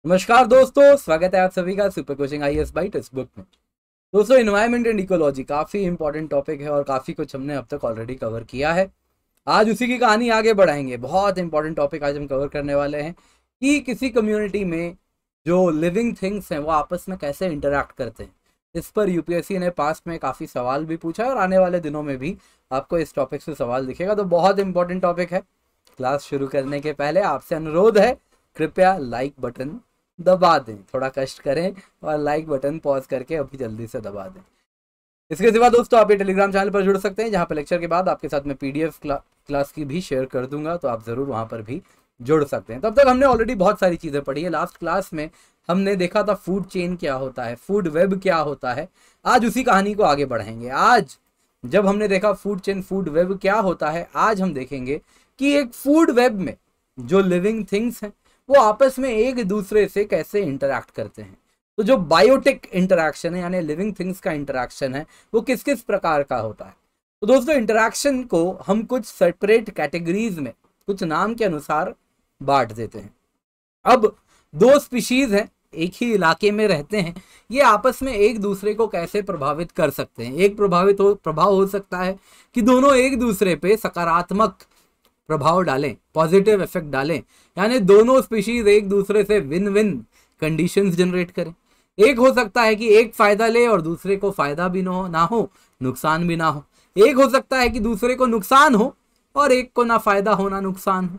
नमस्कार दोस्तों, स्वागत है आप सभी का super coaching IAS by text book में। दोस्तों, एनवायरनमेंट एंड इकोलॉजी काफी इंपॉर्टेंट टॉपिक है और काफी कुछ हमने अब तक ऑलरेडी कवर किया है। आज उसी की कहानी आगे बढ़ाएंगे। बहुत इंपॉर्टेंट टॉपिक आज हम कवर करने वाले हैं कि किसी कम्युनिटी में जो लिविंग थिंग्स हैं वो आपस में कैसे इंटरेक्ट करते हैं। इस पर यूपीएससी ने पास्ट में काफी सवाल भी पूछा है और आने वाले दिनों में भी आपको इस टॉपिक से सवाल दिखेगा, तो बहुत इंपॉर्टेंट टॉपिक है। क्लास शुरू करने के पहले आपसे अनुरोध है, कृपया लाइक बटन दबा दें, थोड़ा कष्ट करें और लाइक बटन पॉज करके अभी जल्दी से दबा दें। इसके सिवा दोस्तों आप ये टेलीग्राम चैनल पर जुड़ सकते हैं, जहां पर लेक्चर के बाद आपके साथ में पीडीएफ क्लास की भी शेयर कर दूंगा, तो आप जरूर वहां पर भी जुड़ सकते हैं। तब तक हमने ऑलरेडी बहुत सारी चीजें पढ़ी है। लास्ट क्लास में हमने देखा था फूड चेन क्या होता है, फूड वेब क्या होता है। आज उसी कहानी को आगे बढ़ाएंगे। आज जब हमने देखा फूड चेन, फूड वेब क्या होता है, आज हम देखेंगे कि एक फूड वेब में जो लिविंग थिंग्स हैं वो आपस में एक दूसरे से कैसे इंटरैक्ट करते हैं। तो जो बायोटिक इंटरैक्शन है यानी लिविंग थिंग्स का इंटरैक्शन है वो किस किस प्रकार का होता है। तो दोस्तों, इंटरैक्शन को हम कुछ सेपरेट कैटेगरीज में कुछ नाम के अनुसार बांट देते हैं। अब दो स्पीशीज हैं, एक ही इलाके में रहते हैं, ये आपस में एक दूसरे को कैसे प्रभावित कर सकते हैं। एक प्रभाव हो सकता है कि दोनों एक दूसरे पे सकारात्मक प्रभाव डालें, पॉजिटिव इफेक्ट डालें, यानी दोनों स्पीशीज एक दूसरे से विन विन कंडीशंस जनरेट करें। एक हो सकता है कि एक फायदा ले और दूसरे को फायदा भी ना हो, नुकसान भी ना हो। एक हो सकता है कि दूसरे को नुकसान हो और एक को ना फायदा हो ना नुकसान हो।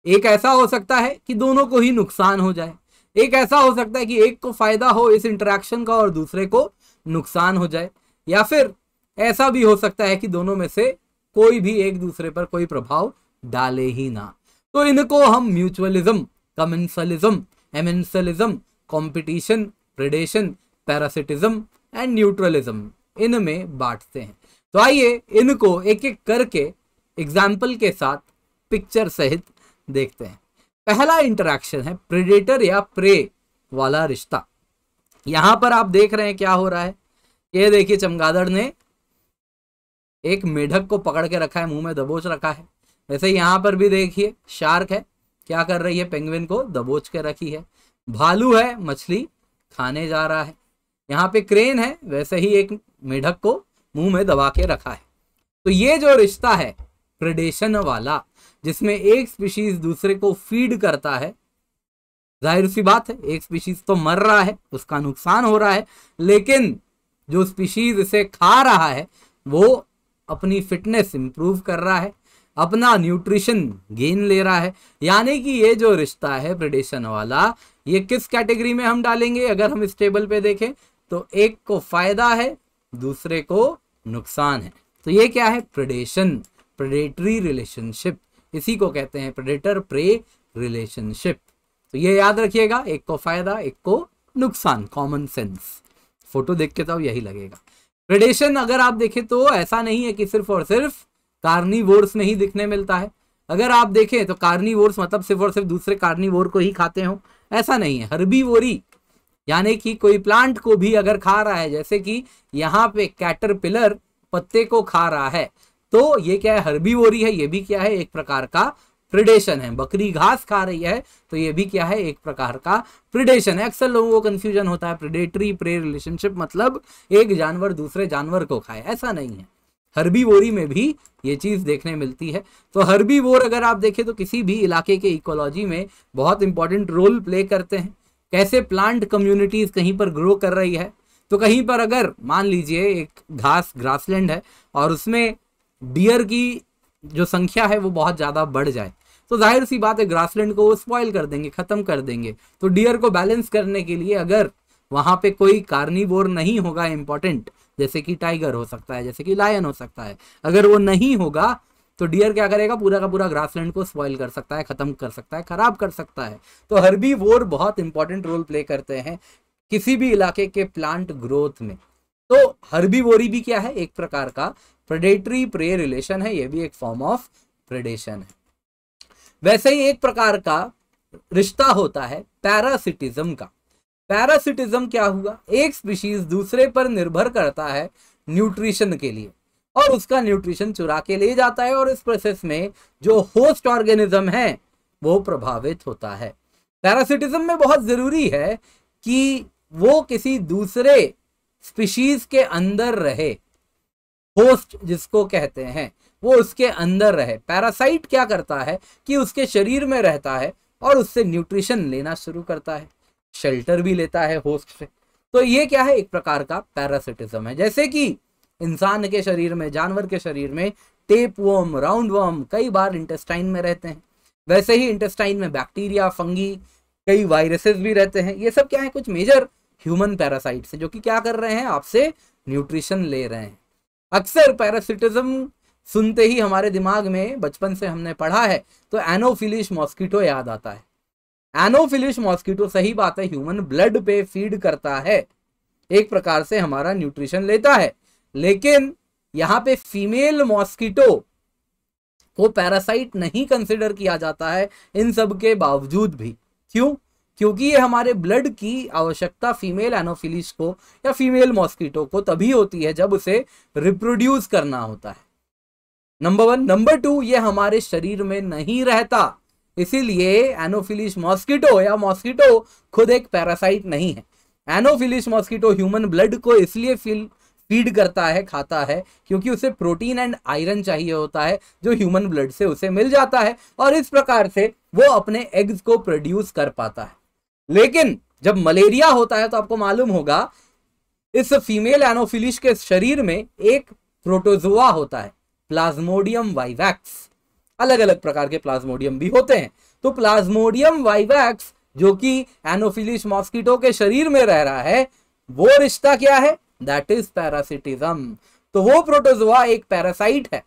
एक ऐसा हो सकता है कि दोनों को ही नुकसान हो जाए। एक ऐसा हो सकता है कि एक को फायदा हो इस इंटरेक्शन का और दूसरे को नुकसान हो जाए। या फिर ऐसा भी हो सकता है कि दोनों में से कोई भी एक दूसरे पर कोई प्रभाव डाले ही ना। तो इनको हम mutualism, commensalism, amensalism, competition, predation, parasitism and neutralism इनमें बांटते हैं। तो आइए इनको एक एक करके एग्जाम्पल के साथ पिक्चर सहित देखते हैं। पहला इंटरैक्शन है प्रेडेटर या प्रे वाला रिश्ता। यहां पर आप देख रहे हैं क्या हो रहा है। ये देखिए, चमगादड़ ने एक मेढक को पकड़ के रखा है, मुंह में दबोच रखा है। वैसे यहाँ पर भी देखिए शार्क है, क्या कर रही है, पेंगुइन को दबोच के रखी है। भालू है, मछली खाने जा रहा है। यहाँ पे क्रेन है, वैसे ही एक मेढक को मुंह में दबा के रखा है। तो ये जो रिश्ता है प्रेडेशन वाला, जिसमें एक स्पीशीज दूसरे को फीड करता है, जाहिर सी बात है एक स्पीशीज तो मर रहा है, उसका नुकसान हो रहा है, लेकिन जो स्पीशीज इसे खा रहा है वो अपनी फिटनेस इंप्रूव कर रहा है, अपना न्यूट्रिशन गेन ले रहा है। यानी कि ये जो रिश्ता है प्रेडेशन वाला, ये किस कैटेगरी में हम डालेंगे अगर हम इस टेबल पे देखें तो एक को फायदा है, दूसरे को नुकसान है। तो ये क्या है, प्रेडेशन, प्रेडेटरी रिलेशनशिप, इसी को कहते हैं प्रेडेटर प्रे रिलेशनशिप। तो ये याद रखिएगा, एक को फायदा एक को नुकसान, कॉमन सेंस। फोटो देख के तो यही लगेगा। प्रेडेशन अगर आप देखें तो ऐसा नहीं है कि सिर्फ और सिर्फ कार्निवोर्स में ही दिखने मिलता है। अगर आप देखें तो कार्निवोर्स मतलब सिर्फ और सिर्फ दूसरे कार्निवोर को ही खाते हो, ऐसा नहीं है। हर्बीवोरी यानी कि कोई प्लांट को भी अगर खा रहा है, जैसे कि यहाँ पे कैटरपिलर पत्ते को खा रहा है, तो ये क्या है, हर्बीवोरी है। ये भी क्या है, एक प्रकार का प्रिडेशन है। बकरी घास खा रही है तो ये भी क्या है, एक प्रकार का प्रिडेशन है। अक्सर लोगों को कंफ्यूजन होता है, प्रेडेटरी प्रे रिलेशनशिप मतलब एक जानवर दूसरे जानवर को खाए, ऐसा नहीं है। हर्बीवोरी में भी ये चीज देखने मिलती है। तो हर्बीवोर अगर आप देखें तो किसी भी इलाके के इकोलॉजी में बहुत इंपॉर्टेंट रोल प्ले करते हैं। कैसे प्लांट कम्युनिटीज कहीं पर ग्रो कर रही है, तो कहीं पर अगर मान लीजिए एक घास ग्रासलैंड है और उसमें डियर की जो संख्या है वो बहुत ज्यादा बढ़ जाए, तो जाहिर सी बात है ग्रासलैंड को वो स्पॉइल कर देंगे, खत्म कर देंगे। तो डियर को बैलेंस करने के लिए अगर वहां पे कोई कार्निवोर नहीं होगा इंपॉर्टेंट, जैसे कि टाइगर हो सकता है, जैसे कि लायन हो सकता है, अगर वो नहीं होगा तो डियर क्या करेगा, पूरा का पूरा ग्रासलैंड को स्पॉइल कर सकता है, खत्म कर सकता है, खराब कर सकता है। तो हर्बीवोर बहुत इंपॉर्टेंट रोल प्ले करते हैं किसी भी इलाके के प्लांट ग्रोथ में। तो हर्बीवोरी भी क्या है, एक प्रकार का प्रेडेटरी प्रे रिलेशन है, ये भी एक फॉर्म ऑफ प्रेडेशन है। वैसे ही एक प्रकार का रिश्ता होता है पैरासिटिज्म का। पैरासिटिज्म क्या हुआ, एक स्पीशीज दूसरे पर निर्भर करता है न्यूट्रिशन के लिए और उसका न्यूट्रिशन चुरा के ले जाता है और इस प्रोसेस में जो होस्ट ऑर्गेनिज्म है वो प्रभावित होता है। पैरासिटिज्म में बहुत जरूरी है कि वो किसी दूसरे स्पीशीज के अंदर रहे, होस्ट जिसको कहते हैं वो उसके अंदर रहे। पैरासाइट क्या करता है कि उसके शरीर में रहता है और उससे न्यूट्रिशन लेना शुरू करता है, शेल्टर भी लेता है होस्ट से। तो ये क्या है, एक प्रकार का पैरासिटिज्म है। जैसे कि इंसान के शरीर में, जानवर के शरीर में टेप वर्म, राउंड वर्म कई बार इंटेस्टाइन में रहते हैं, वैसे ही इंटेस्टाइन में बैक्टीरिया, फंगी, कई वायरसेस भी रहते हैं। ये सब क्या है, कुछ मेजर ह्यूमन पैरासाइट्स हैं जो कि क्या कर रहे हैं, आपसे न्यूट्रिशन ले रहे हैं। अक्सर पैरासिटिज्म सुनते ही हमारे दिमाग में, बचपन से हमने पढ़ा है तो एनोफिलिस मॉस्किटो याद आता है। एनोफिलिस मॉस्किटो, सही बात है, ह्यूमन ब्लड पे फीड करता है, एक प्रकार से हमारा न्यूट्रिशन लेता है। लेकिन यहाँ पे फीमेल मॉस्किटो को पैरासाइट नहीं कंसिडर किया जाता है इन सब के बावजूद भी। क्यों? क्योंकि ये हमारे ब्लड की आवश्यकता फीमेल एनोफिलिस को या फीमेल मॉस्किटो को तभी होती है जब उसे रिप्रोड्यूस करना होता है, नंबर 1। नंबर 2, ये हमारे शरीर में नहीं रहता, इसीलिए एनोफिलिस मॉस्किटो या मॉस्किटो खुद एक पैरासाइट नहीं है। एनोफिलिस मॉस्किटो ह्यूमन ब्लड को इसलिए फीड करता है, खाता है, क्योंकि उसे प्रोटीन एंड आयरन चाहिए होता है जो ह्यूमन ब्लड से उसे मिल जाता है और इस प्रकार से वो अपने एग्स को प्रोड्यूस कर पाता है। लेकिन जब मलेरिया होता है तो आपको मालूम होगा इस फीमेल एनोफिलिस के शरीर में एक प्रोटोजोआ होता है, प्लाज्मोडियम वाइवैक्स। अलग अलग प्रकार के प्लाज्मोडियम भी होते हैं। तो प्लाज्मोडियम वाइवैक्स जो कि एनोफिलिस मॉस्किटो के शरीर में रह रहा है, वो रिश्ता क्या है, दैट इज पैरासिटिज्म। तो वो प्रोटोजोआ एक पैरासाइट है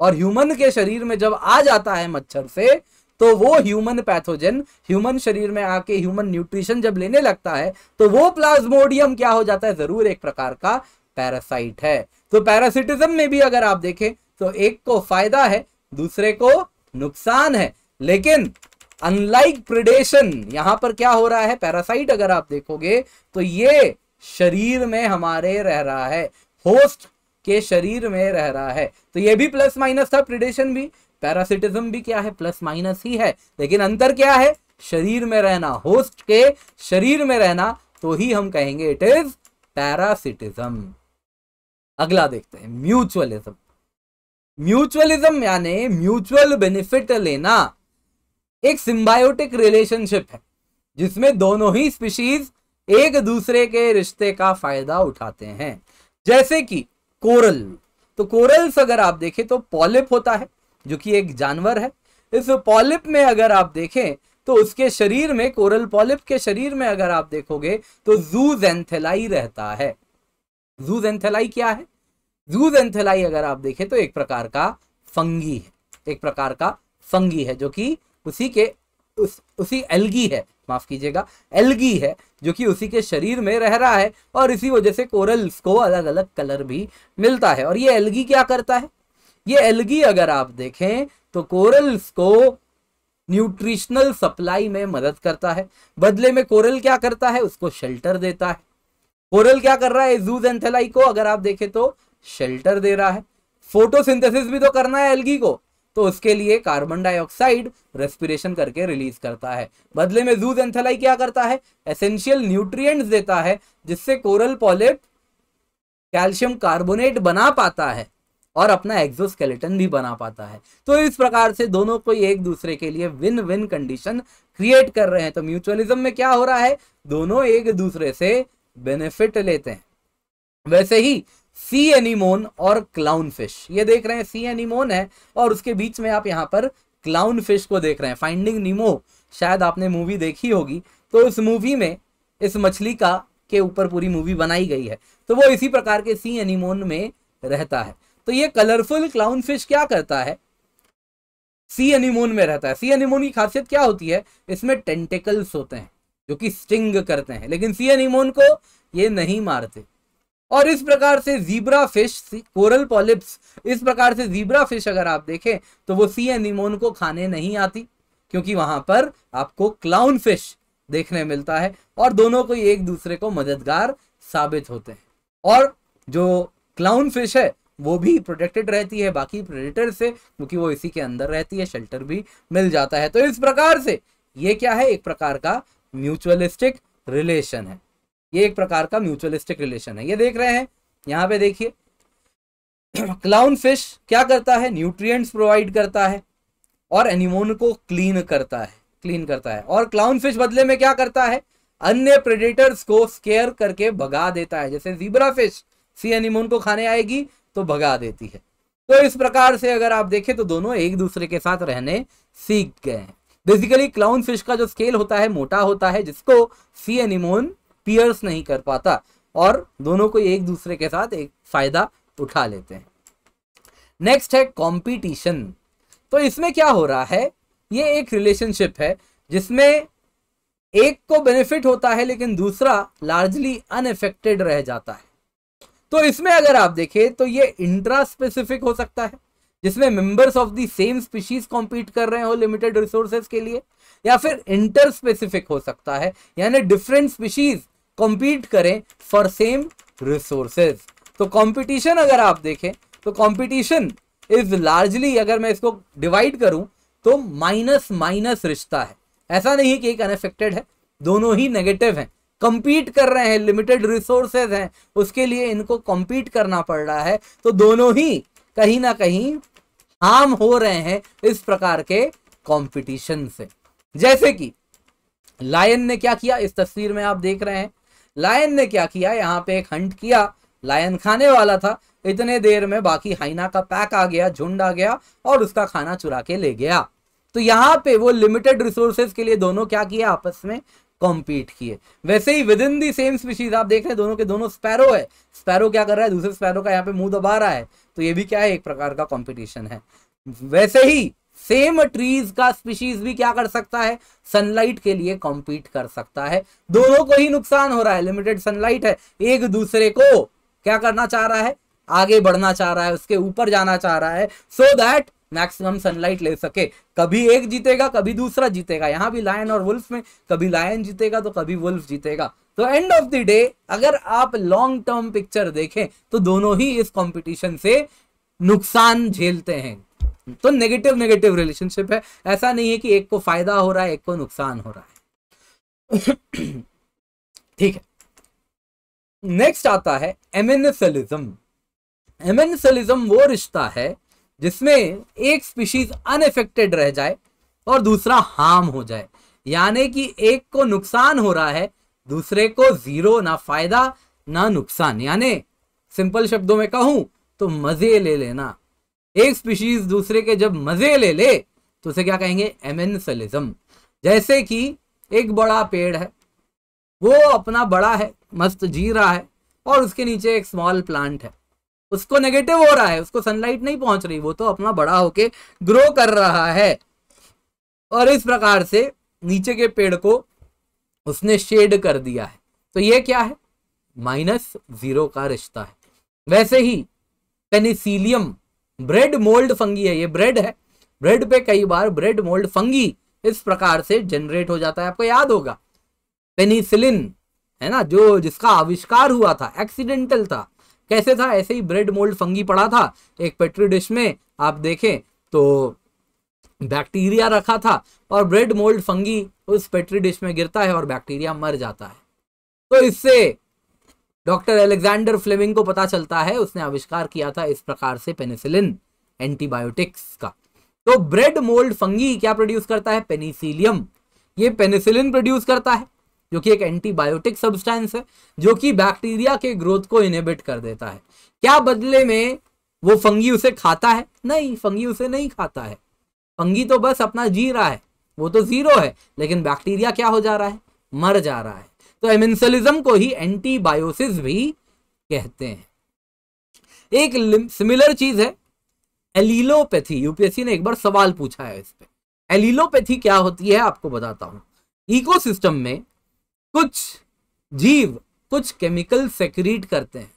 और ह्यूमन के शरीर में जब आ जाता है मच्छर से, तो वो ह्यूमन पैथोजन ह्यूमन शरीर में आके ह्यूमन न्यूट्रिशन जब लेने लगता है तो वो प्लाज्मोडियम क्या हो जाता है, जरूर एक प्रकार का पैरासाइट है। तो पैरासिटिज्म में भी अगर आप देखें तो एक को फायदा है, दूसरे को नुकसान है। लेकिन अनलाइक प्रेडेशन, यहां पर क्या हो रहा है, पैरासाइट अगर आप देखोगे तो ये शरीर में हमारे रह रहा है, होस्ट के शरीर में रह रहा है। तो ये भी प्लस माइनस था, प्रेडेशन भी, पैरासिटिज्म भी क्या है, प्लस माइनस ही है। लेकिन अंतर क्या है, शरीर में रहना, होस्ट के शरीर में रहना, तो ही हम कहेंगे इट इज पैरासिटिज्म। अगला देखते हैं, म्यूचुअलिज्म। म्यूचुअलिज्म यानी म्यूचुअल बेनिफिट लेना, एक सिम्बायोटिक रिलेशनशिप है जिसमें दोनों ही स्पीशीज एक दूसरे के रिश्ते का फायदा उठाते हैं। जैसे कि कोरल, तो कोरल्स अगर आप देखें तो पॉलिप होता है जो कि एक जानवर है। इस पॉलिप में अगर आप देखें तो उसके शरीर में, कोरल पॉलिप के शरीर में अगर आप देखोगे तो जूजेंथेलाई रहता है। जूजेंथेलाई क्या है, जूजेंथेलाई अगर आप देखें तो एक प्रकार का फंगी है, एक प्रकार का फंगी है जो कि उसी एल्गी है, माफ कीजिएगा, एल्गी है जो कि उसी के शरीर में रह रहा है और इसी वजह से कोरल्स को अलग अलग कलर भी मिलता है। और ये एल्गी क्या करता है, ये एल्गी अगर आप देखें तो कोरल्स को न्यूट्रिशनल सप्लाई में मदद करता है। बदले में कोरल क्या करता है, उसको शेल्टर देता है। कोरल क्या कर रहा है, जूजेंथेलाई को अगर आप देखें तो शेल्टर दे रहा है। फोटोसिंथेसिस भी तो करना है एल्गी को, तो उसके लिए कार्बन डाइऑक्साइड रेस्पिरेशन करके रिलीज करता है। बदले में जूजेंथेलाई क्या करता है, एसेंशियल न्यूट्रिएंट्स देता है जिससे कोरल पॉलिप कैल्शियम कार्बोनेट बना पाता है और अपना एक्सोस्केलेटन भी बना पाता है। तो इस प्रकार से दोनों को एक दूसरे के लिए विन विन कंडीशन क्रिएट कर रहे हैं। तो म्यूचुअलिज्म में क्या हो रहा है, दोनों एक दूसरे से बेनिफिट लेते हैं। वैसे ही सी एनीमोन और क्लाउन फिश, ये देख रहे हैं सी एनीमोन है और उसके बीच में आप यहाँ पर क्लाउन फिश को देख रहे हैं। फाइंडिंग नीमो शायद आपने मूवी देखी होगी, तो उस मूवी में इस मछली का के ऊपर पूरी मूवी बनाई गई है, तो वो इसी प्रकार के सी एनीमोन में रहता है। तो ये कलरफुल क्लाउन फिश क्या करता है, सी एनीमोन में रहता है। सी एनीमोन की खासियत क्या होती है, इसमें टेंटिकल्स होते हैं जो कि स्टिंग करते हैं, लेकिन सी एनीमोन को ये नहीं मारते। और इस प्रकार से जीब्रा फिश, कोरल पॉलिप्स, इस प्रकार से जीब्रा फिश अगर आप देखें तो वो सी एनीमोन को खाने नहीं आती, क्योंकि वहां पर आपको क्लाउन फिश देखने मिलता है और दोनों को एक दूसरे को मददगार साबित होते हैं। और जो क्लाउन फिश है वो भी प्रोटेक्टेड रहती है बाकी प्रेडेटर से, क्योंकि वो इसी के अंदर रहती है, शेल्टर भी मिल जाता है। तो इस प्रकार से ये क्या है? एक प्रकार का म्यूचुअलिस्टिक रिलेशन है। ये एक प्रकार का म्यूचुअलिस्टिक रिलेशन है। ये देख रहे हैं यहाँ पे, देखिए क्लाउन फिश क्या करता है? न्यूट्रिएंट्स प्रोवाइड करता है और एनिमोन को क्लीन करता है। और क्लाउन फिश बदले में क्या करता है? अन्य प्रेडेटर्स को स्केयर करके भगा देता है। जैसे ज़ीब्रा फिश सी एनिमोन को खाने आएगी तो भगा देती है। तो इस प्रकार से अगर आप देखें तो दोनों एक दूसरे के साथ रहने सीख गए हैं। बेसिकली क्लाउन फिश का जो स्केल होता है मोटा होता है, जिसको सी एनिमोन पियर्स नहीं कर पाता, और दोनों को एक दूसरे के साथ एक फायदा उठा लेते हैं। नेक्स्ट है कंपटीशन। तो इसमें क्या हो रहा है? ये एक रिलेशनशिप है जिसमें एक को बेनिफिट होता है लेकिन दूसरा लार्जली अनअफेक्टेड रह जाता है। तो इसमें अगर आप देखें तो ये इंट्रा स्पेसिफिक हो सकता है, जिसमें members of the same species compete कर रहे हो लिमिटेड रिसोर्सेज के लिए, या फिर इंटर स्पेसिफिक हो सकता है, यानी डिफरेंट स्पीशीज कॉम्पीट करें फॉर सेम रिसोर्सेज। तो कंपटीशन अगर आप देखें तो कंपटीशन इज लार्जली, अगर मैं इसको डिवाइड करूं तो माइनस माइनस रिश्ता है। ऐसा नहीं है कि एक अनअफेक्टेड है, दोनों ही नेगेटिव हैं, कंपीट कर रहे हैं, लिमिटेड रिसोर्सेज हैं, उसके लिए इनको कंपीट करना पड़ रहा है, तो दोनों ही कहीं ना कहीं हार्म हो रहे हैं इस प्रकार के कंपटीशन से। जैसे कि लायन ने क्या किया, इस तस्वीर में आप देख रहे हैं, लायन ने क्या किया, यहाँ पे एक हंट किया, लायन खाने वाला था, इतने देर में बाकी हाइना का पैक आ गया, झुंड आ गया और उसका खाना चुरा के ले गया। तो यहाँ पे वो लिमिटेड रिसोर्सेज के लिए दोनों क्या किए? आपस में कॉम्पीट किए। वैसे ही within the same species आप देख रहे हैं दोनों के दोनों स्पैरो है, स्पैरो क्या कर रहा है? दूसरे स्पैरो का यहाँ पे मुंह दबा रहा है, तो ये भी क्या है? एक प्रकार का कॉम्पिटिशन है। वैसे ही सेम ट्रीज का स्पीशीज भी क्या कर सकता है? सनलाइट के लिए कॉम्पीट कर सकता है। दोनों को ही नुकसान हो रहा है, लिमिटेड सनलाइट है, एक दूसरे को क्या करना चाह रहा है? आगे बढ़ना चाह रहा है, उसके ऊपर जाना चाह रहा है, सो दैट मैक्सिमम सनलाइट ले सके। कभी एक जीतेगा, कभी दूसरा जीतेगा। यहां भी लायन और वुल्फ में कभी लायन जीतेगा तो कभी वुल्फ जीतेगा। तो एंड ऑफ द डे अगर आप लॉन्ग टर्म पिक्चर देखें तो दोनों ही इस कंपटीशन से नुकसान झेलते हैं। तो नेगेटिव नेगेटिव रिलेशनशिप है, ऐसा नहीं है कि एक को फायदा हो रहा है एक को नुकसान हो रहा है। ठीक है, नेक्स्ट आता है एमेन्सलिज्म। एमेन्सलिज्म वो रिश्ता है जिसमें एक स्पीशीज अनअफेक्टेड रह जाए और दूसरा हार्म हो जाए, यानी कि एक को नुकसान हो रहा है, दूसरे को जीरो, ना फायदा ना नुकसान। यानी सिंपल शब्दों में कहूं तो मजे ले लेना। एक स्पीशीज दूसरे के जब मजे ले ले तो उसे क्या कहेंगे? एमेन्सलिज्म। जैसे कि एक बड़ा पेड़ है, वो अपना बड़ा है, मस्त जी रहा है, और उसके नीचे एक स्मॉल प्लांट है, उसको नेगेटिव हो रहा है, उसको सनलाइट नहीं पहुंच रही, वो तो अपना बड़ा होके ग्रो कर रहा है, और इस प्रकार से नीचे के पेड़ को उसने शेड कर दिया है। तो ये क्या है? माइनस जीरो का रिश्ता है। वैसे ही पेनिसिलियम ब्रेड मोल्ड फंगी है, ये ब्रेड है, ब्रेड पे कई बार ब्रेड मोल्ड फंगी इस प्रकार से जनरेट हो जाता है। आपको याद होगा पेनिसिलिन है ना, जो जिसका आविष्कार हुआ था, एक्सीडेंटल था। कैसे था? ऐसे ही ब्रेड मोल्ड फंगी पड़ा था एक पेट्री डिश में, आप देखें तो बैक्टीरिया रखा था और ब्रेड मोल्ड फंगी उस पेट्री डिश में गिरता है और बैक्टीरिया मर जाता है। तो इससे डॉक्टर अलेक्जेंडर फ्लेमिंग को पता चलता है, उसने आविष्कार किया था इस प्रकार से पेनिसिलिन एंटीबायोटिक्स का। तो ब्रेड मोल्ड फंगी क्या प्रोड्यूस करता है? पेनिसिलियम। ये पेनिसिलिन प्रोड्यूस करता है जो कि एक एंटीबायोटिक सब्सटेंस है, जो कि बैक्टीरिया के ग्रोथ को इनहिबिट कर देता है। क्या बदले में वो फंगी उसे खाता है? नहीं, फंगी उसे नहीं खाता है। फंगी तो बस अपना जी रहा है, वो तो जीरो है, लेकिन बैक्टीरिया क्या हो जा रहा है? मर जा रहा है। तो एमेन्सलिज्म को ही एंटीबायोसिस भी कहते हैं। एक सिमिलर चीज है एलिलोपैथी। यूपीएससी ने एक बार सवाल पूछा है इस पे। एलिलोपैथी क्या होती है आपको बताता हूं। इकोसिस्टम में कुछ जीव कुछ केमिकल सेक्रीट करते हैं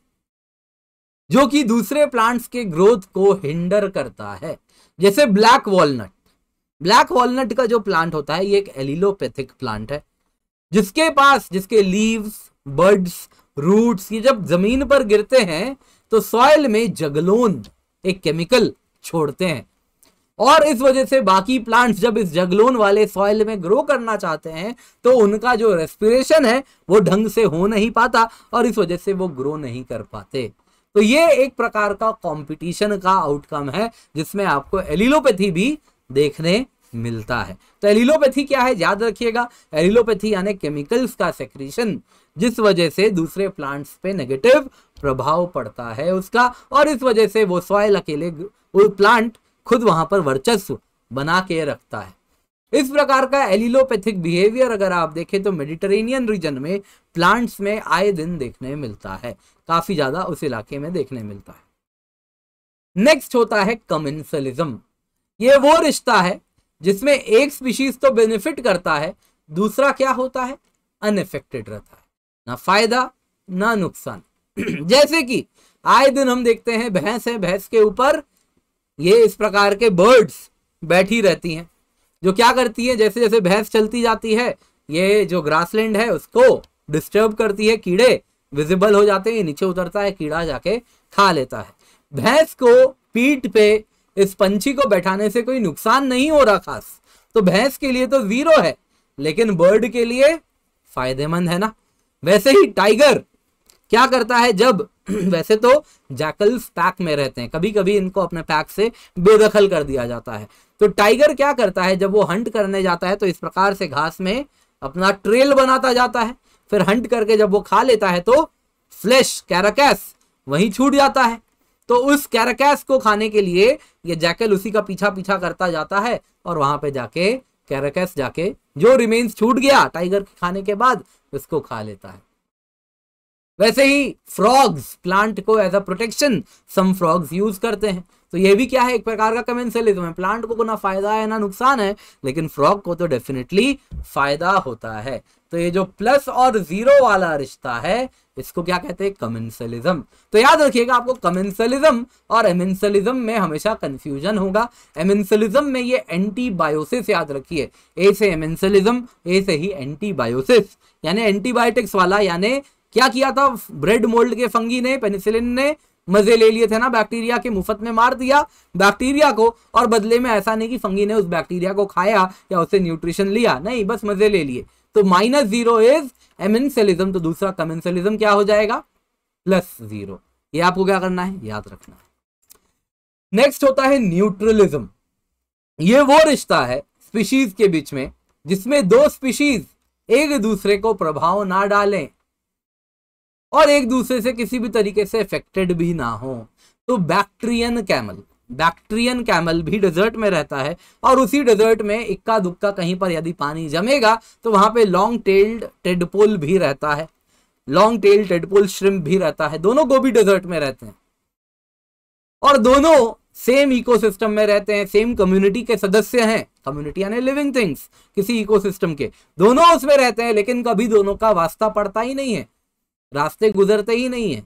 जो कि दूसरे प्लांट्स के ग्रोथ को हिंडर करता है। जैसे ब्लैक वॉलनट। ब्लैक वॉलनट का जो प्लांट होता है ये एक एलिलोपैथिक प्लांट है, जिसके लीव्स, बड्स, रूट्स ये जब जमीन पर गिरते हैं तो सॉइल में जगलोन एक केमिकल छोड़ते हैं, और इस वजह से बाकी प्लांट्स जब इस जगलोन वाले सॉइल में ग्रो करना चाहते हैं तो उनका जो रेस्पिरेशन है वो ढंग से हो नहीं पाता और इस वजह से वो ग्रो नहीं कर पाते। तो ये एक प्रकार का कंपटीशन का आउटकम है जिसमें आपको एलिलोपैथी भी देखने मिलता है। तो एलिलोपैथी क्या है, याद रखिएगा, एलिलोपैथी यानी केमिकल्स का सेक्रेशन जिस वजह से दूसरे प्लांट्स पे नेगेटिव प्रभाव पड़ता है उसका, और इस वजह से वो सॉइल अकेले वो प्लांट खुद वहां पर वर्चस्व बना के रखता है। इस प्रकार का एलिलोपैथिक बिहेवियर अगर आप देखें तो मेडिटेरेनियन रीजन में प्लांट्स में आए दिन देखने मिलता है, काफी ज्यादा उस इलाके में देखने मिलता है। नेक्स्ट होता है कमेंसलिज्म। ये वो रिश्ता है जिसमें एक स्पीशीज तो बेनिफिट करता है, दूसरा क्या होता है, अनइफेक्टेड रहता है, ना फायदा ना नुकसान। जैसे कि आए दिन हम देखते हैं भैंस है, भैंस के ऊपर ये इस प्रकार के बर्ड्स बैठी रहती हैं जो क्या करती है, जैसे जैसे भैंस चलती जाती है ये जो ग्रासलैंड है उसको डिस्टर्ब करती है, कीड़े विजिबल हो जाते हैं, नीचे उतरता है, कीड़ा जाके खा लेता है। भैंस को पीठ पे इस पंछी को बैठाने से कोई नुकसान नहीं हो रहा खास, तो भैंस के लिए तो जीरो है, लेकिन बर्ड के लिए फायदेमंद है ना। वैसे ही टाइगर क्या करता है, जब वैसे तो जैकल्स पैक में रहते हैं, कभी कभी इनको अपने पैक से बेदखल कर दिया जाता है, तो टाइगर क्या करता है जब वो हंट करने जाता है तो इस प्रकार से घास में अपना ट्रेल बनाता जाता है, फिर हंट करके जब वो खा लेता है तो फ्लैश कैराकैस वहीं छूट जाता है। तो उस कैराकैस को खाने के लिए ये जैकल उसी का पीछा पीछा करता जाता है और वहां पे जाके कैराकैस जाके जो रिमेन्स छूट गया टाइगर के खाने के बाद उसको खा लेता है। वैसे ही फ्रॉग्स प्लांट को as a protection some frogs use करते हैं, तो ये भी क्या है, एक प्रकार का कमेंसलिज्म है। प्लांट को ना फायदा है ना नुकसान है, लेकिन फ्रॉग को तो डेफिनेटली फायदा होता है। तो ये जो प्लस और जीरो वाला रिश्ता है इसको क्या कहते हैं, कमेंसलिज्म। तो याद रखिएगा आपको कमेंसलिज्म और एमेंसलिज्म में हमेशा कंफ्यूजन होगा। एमेंसलिज्म में ये एंटीबायोसिस याद रखिए, ए से एमेंसलिज्म, ए से ही एंटीबायोसिस यानी एंटीबायोटिक्स वाला, यानी क्या किया था ब्रेड मोल्ड के फंगी ने, पेनिसिलिन ने मजे ले लिए थे ना, बैक्टीरिया के मुफ्त में मार दिया बैक्टीरिया को, और बदले में ऐसा नहीं कि फंगी ने उस बैक्टीरिया को खाया या उससे न्यूट्रिशन लिया, नहीं, बस मजे ले लिए। तो -0 इज एमेंसलिज्म, तो दूसरा कमेंसलिज्म क्या हो जाएगा, +0। ये आपको क्या करना है, याद रखना है। नेक्स्ट होता है न्यूट्रलिज्म। ये वो रिश्ता है स्पीशीज के बीच में जिसमें दो स्पीशीज एक दूसरे को प्रभाव ना डालें और एक दूसरे से किसी भी तरीके से अफेक्टेड भी ना हो। तो बैक्ट्रियन कैमल भी डेजर्ट में रहता है और उसी डेजर्ट में इक्का दुक्का कहीं पर यदि पानी जमेगा तो वहां पे लॉन्ग टेल्ड टेडपोल भी रहता है, लॉन्ग टेल्ड टेडपोल श्रिम्प भी रहता है, दोनों गोबी डेजर्ट में रहते हैं और दोनों सेम इकोसिस्टम में रहते हैं, सेम कम्युनिटी के सदस्य हैं, कम्युनिटी यानी लिविंग थिंग्स किसी इकोसिस्टम के, दोनों उसमें रहते हैं, लेकिन कभी दोनों का वास्ता पड़ता ही नहीं है, रास्ते गुजरते ही नहीं है।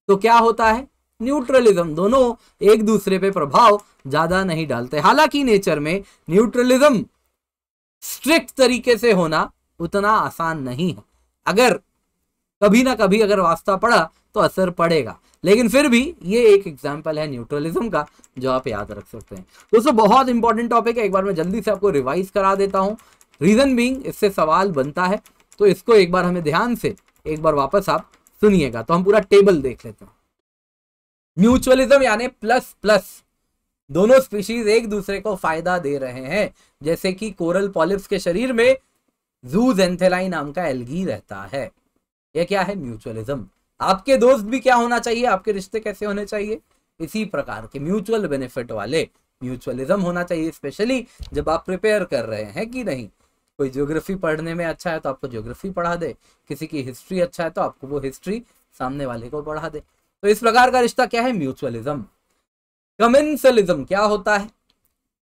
तो क्या होता है, न्यूट्रलिज्म, दोनों एक दूसरे पे प्रभाव ज्यादा नहीं डालते। हालांकि नेचर में न्यूट्रलिज्म स्ट्रिक्ट तरीके से होना उतना आसान नहीं है, अगर कभी ना कभी अगर वास्ता पड़ा तो असर पड़ेगा, लेकिन फिर भी ये एक एग्जांपल है न्यूट्रलिज्म का जो आप याद रख सकते हैं। दोस्तों बहुत इंपॉर्टेंट टॉपिक है, एक बार मैं जल्दी से आपको रिवाइज करा देता हूं, रीजन बीइंग इससे सवाल बनता है, तो इसको एक बार हमें ध्यान से एक बार वापस आप सुनिएगा। तो हम पूरा टेबल देख लेते हैं। म्यूचुअलिज्म यानी प्लस प्लस, दोनों स्पीशीज एक दूसरे को फायदा दे रहे हैं, जैसे कि कोरल पॉलिप्स के शरीर में जूजेंथेलाई नाम का एल्गी रहता है, यह क्या है, म्यूचुअलिज्म। आपके दोस्त भी क्या होना चाहिए, आपके रिश्ते कैसे होने चाहिए, इसी प्रकार के म्यूचुअल बेनिफिट वाले म्यूचुअलिज्म होना चाहिए, स्पेशली जब आप प्रिपेयर कर रहे हैं कि नहीं। कोई ज्योग्राफी पढ़ने में अच्छा है तो आपको ज्योग्राफी पढ़ा दे, किसी की हिस्ट्री अच्छा है तो आपको वो हिस्ट्री सामने वाले को पढ़ा दे। तो इस प्रकार का रिश्ता क्या है, म्यूचुअलिज्म। कमेंसलिज्म क्या होता है,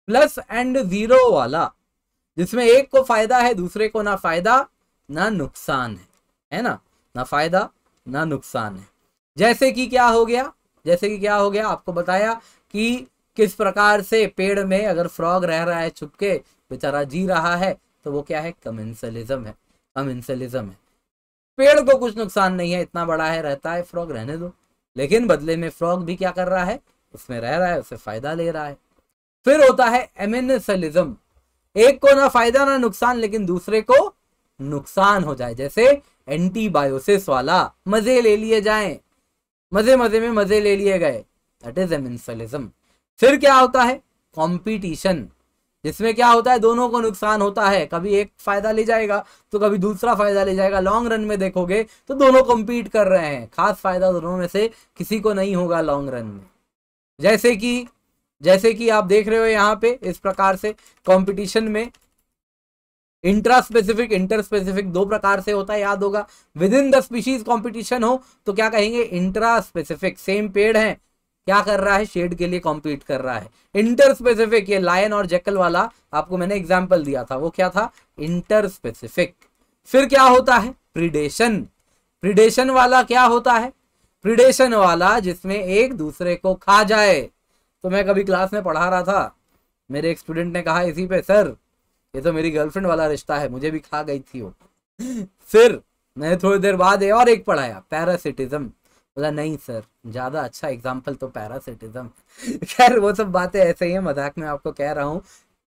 प्लस एंड जीरो वाला, जिसमें एक को फायदा है दूसरे को ना फायदा ना नुकसान है ना, ना फायदा ना नुकसान है। जैसे कि क्या हो गया, आपको बताया कि किस प्रकार से पेड़ में अगर फ्रॉग रह रहा है छुपके, बेचारा जी रहा है, तो वो क्या है, कमेंसलिज्म है। पेड़ को कुछ नुकसान नहीं है, इतना बड़ा है, रहता है, फ्रॉग रहने दो, लेकिन बदले में फ्रॉग भी क्या कर रहा है, उसमें रह रहा है, उससे फायदा ले रहा है। फिर होता है एमेनिसलिज्म, एक को ना फायदा ना नुकसान लेकिन दूसरे को नुकसान हो जाए, जैसे एंटीबायोसिस वाला, मजे ले लिए जाएं, मजे मजे में मजे ले लिए गए, दैट इज एमेनिसलिज्म। फिर क्या होता है कंपटीशन, जिसमें क्या होता है दोनों को नुकसान होता है, कभी एक फायदा ले जाएगा तो कभी दूसरा फायदा ले जाएगा, लॉन्ग रन में देखोगे तो दोनों कंपीट कर रहे हैं, खास फायदा दोनों में से किसी को नहीं होगा लॉन्ग रन में। जैसे कि आप देख रहे हो यहाँ पे इस प्रकार से कंपटीशन में इंट्रा स्पेसिफिक इंटर स्पेसिफिक दो प्रकार से होता है, याद होगा। With in the species competition हो तो क्या कहेंगे इंट्रा स्पेसिफिक, सेम पेड़ है क्या कर रहा है शेड के लिए कॉम्पीट कर रहा है। इंटर स्पेसिफिक ये लायन और जैकल वाला आपको मैंने एग्जांपल दिया था, वो क्या था इंटर स्पेसिफिक। फिर क्या होता है प्रीडेशन, प्रीडेशन वाला क्या होता है, प्रीडेशन वाला जिसमें एक दूसरे को खा जाए। तो मैं कभी क्लास में पढ़ा रहा था, मेरे एक स्टूडेंट ने कहा इसी पे सर ये तो मेरी गर्लफ्रेंड वाला रिश्ता है, मुझे भी खा गई थी वो। फिर मैंने थोड़ी देर बाद और एक पढ़ाया पैरासिटिज्म, बोला नहीं सर ज्यादा अच्छा एग्जाम्पल तो पैरासिटिज्म। खैर वो सब बातें ऐसे ही है, मजाक में आपको कह रहा हूँ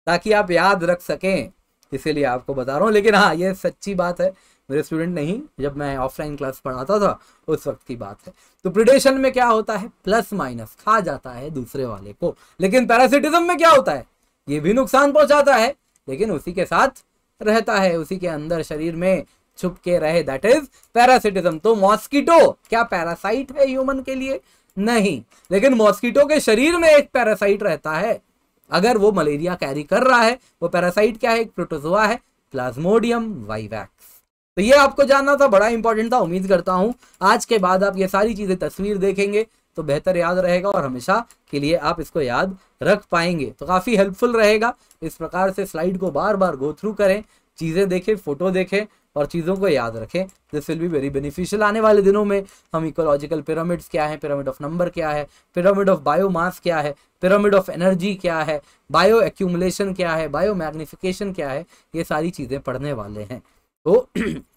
ताकि आप याद रख सकें, इसीलिए आपको बता रहा हूँ। लेकिन हाँ ये सच्ची बात है, मेरे स्टूडेंट नहीं, जब मैं ऑफलाइन क्लास पढ़ाता था उस वक्त की बात है। तो प्रिडेशन में क्या होता है प्लस माइनस, खा जाता है दूसरे वाले को। लेकिन पैरासिटिज्म में क्या होता है ये भी नुकसान पहुंचाता है लेकिन उसी के साथ रहता है, उसी के अंदर शरीर में छुप के रहे, दैट इज पैरासिटिज्म। तो मॉस्किटो क्या पैरासाइट है ह्यूमन के लिए? नहीं, लेकिन मॉस्किटो के शरीर में एक पैरासाइट रहता है, अगर वो मलेरिया कैरी कर रहा है। वो पैरासाइट क्या है? एक प्रोटोजोआ है, प्लाज्मोडियम वाइवैक्स। तो ये आपको जानना था, बड़ा इंपॉर्टेंट था। उम्मीद करता हूं आज के बाद आप ये सारी चीजें तस्वीर देखेंगे तो बेहतर याद रहेगा और हमेशा के लिए आप इसको याद रख पाएंगे, तो काफी हेल्पफुल रहेगा। इस प्रकार से स्लाइड को बार बार गो थ्रू करें, चीजें देखें, फोटो देखें और चीजों को याद रखें। This will be very beneficial. आने वाले दिनों में हम इकोलॉजिकल पिरामिड्स क्या है, पिरामिड ऑफ नंबर क्या है, पिरामिड ऑफ बायोमास क्या है, पिरामिड ऑफ एनर्जी क्या है, बायो एक्यूमुलेशन क्या है, बायो मैग्निफिकेशन क्या है, ये सारी चीजें पढ़ने वाले हैं। तो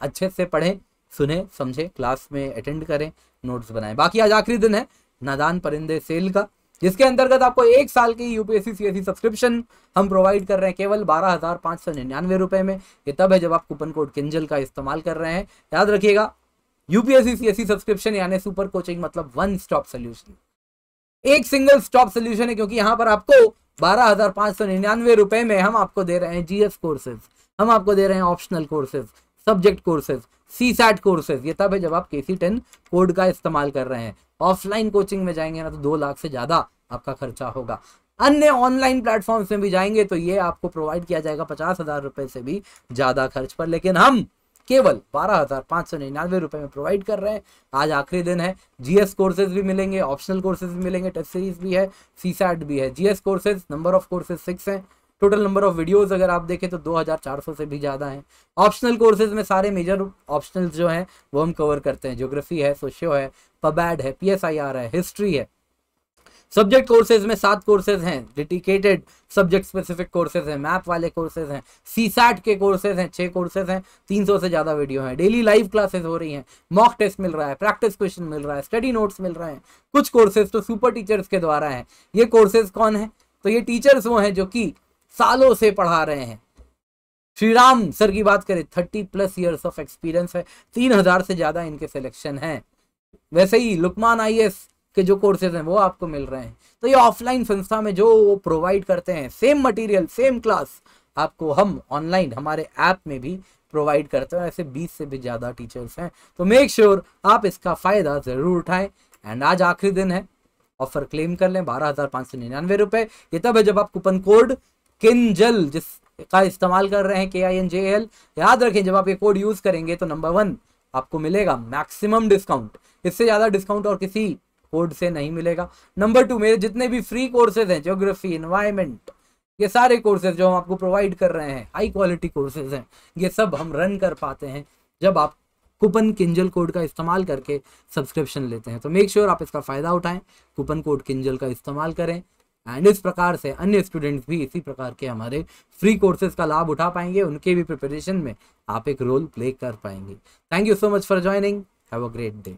अच्छे से पढ़ें, सुने, समझे, क्लास में अटेंड करें, नोट्स बनाएं। बाकी आज आखिरी दिन है नादान परिंदे सेल का, जिसके अंतर्गत आपको 1 साल की यूपीएससी सीएससी सब्सक्रिप्शन हम प्रोवाइड कर रहे हैं केवल 12,599 रुपए में। ये तब है जब आप कूपन कोड किंजल का इस्तेमाल कर रहे हैं। याद रखिएगा यूपीएससी सीएससी सब्सक्रिप्शन यानी सुपर कोचिंग मतलब वन स्टॉप सोल्यूशन, एक सिंगल स्टॉप सोल्यूशन है, क्योंकि यहाँ पर आपको 12,599 रुपए में हम आपको दे रहे हैं जीएस कोर्सेज, हम आपको दे रहे हैं optional courses, subject courses, CSAT courses. ये तब है जब आप KC10 कोड का इस्तेमाल कर रहे हैं। ऑफलाइन कोचिंग में जाएंगे ना तो 2 लाख से ज्यादा आपका खर्चा होगा। अन्य ऑनलाइन प्लेटफॉर्म्स में भी जाएंगे तो ये आपको प्रोवाइड किया जाएगा 50,000 रुपए से भी ज्यादा खर्च पर, लेकिन हम केवल 12,599 रुपए में प्रोवाइड कर रहे हैं। आज आखिरी दिन है, जीएस कोर्सेज भी मिलेंगे, ऑप्शनल कोर्सेज भी मिलेंगे, टेस्ट सीरीज भी है, सीसैट भी है। GS courses number of courses 6 हैं, टोटल नंबर ऑफ वीडियोस अगर आप देखें तो 2,400 से भी ज़्यादा हैं। ऑप्शनल कोर्सेज में सारे मेजर ऑप्शनल्स जो हैं वो हम कवर करते हैं, ज्योग्राफी है, सोशियो है, पबैड है, PSIR है, हिस्ट्री है। सब्जेक्ट कोर्सेज में 7 कोर्सेज हैं, डेडिकेटेड सब्जेक्ट स्पेसिफिक कोर्सेज हैं, मैप वाले कोर्सेज हैं, सीसैट के कोर्सेज हैं, 6 कोर्सेज हैं, 300 से ज़्यादा वीडियो हैं, डेली लाइव क्लासेस हो रही हैं, मॉक टेस्ट मिल रहा है, प्रैक्टिस क्वेश्चन मिल रहा है, स्टडी नोट्स मिल रहे हैं। कुछ कोर्सेज तो सुपर टीचर्स के द्वारा हैं। ये कोर्सेज कौन है? तो ये टीचर्स वो हैं जो कि सालों से पढ़ा रहे हैं। श्री राम सर की बात करें 30+ ईयर्स ऑफ एक्सपीरियंस है, 3,000 से ज्यादा इनके सिलेक्शन हैं। वैसे ही लुकमान IAS के जो कोर्सेज हैं वो आपको मिल रहे हैं। तो ये ऑफलाइन संस्था में जो वो प्रोवाइड करते हैं, सेम मटेरियल सेम क्लास आपको हम ऑनलाइन हमारे ऐप में भी प्रोवाइड करते हैं। ऐसे 20 से भी ज्यादा टीचर्स हैं, तो मेक श्योर आप इसका फायदा जरूर उठाएं। एंड आज आखिरी दिन है, ऑफर क्लेम कर लें 12,599 रुपए। ये तब है जब आप कूपन कोड किंजल जिसका इस्तेमाल कर रहे हैं KINJL, याद रखें जब आप ये कोड यूज करेंगे तो नंबर 1 आपको मिलेगा मैक्सिमम डिस्काउंट, इससे ज्यादा डिस्काउंट और किसी कोड से नहीं मिलेगा। नंबर 2 मेरे जितने भी फ्री कोर्सेज हैं, ज्योग्राफी, एनवायरमेंट, ये सारे कोर्सेज जो हम आपको प्रोवाइड कर रहे हैं, हाई क्वालिटी कोर्सेज हैं, ये सब हम रन कर पाते हैं जब आप कूपन किंजल कोड का इस्तेमाल करके सब्सक्रिप्शन लेते हैं। तो मेक श्योर आप इसका फायदा उठाएं, कूपन कोड किंजल का इस्तेमाल करें। एंड इस प्रकार से अन्य स्टूडेंट्स भी इसी प्रकार के हमारे फ्री कोर्सेज का लाभ उठा पाएंगे, उनके भी प्रिपरेशन में आप एक रोल प्ले कर पाएंगे। Thank you so much for joining, have a great day.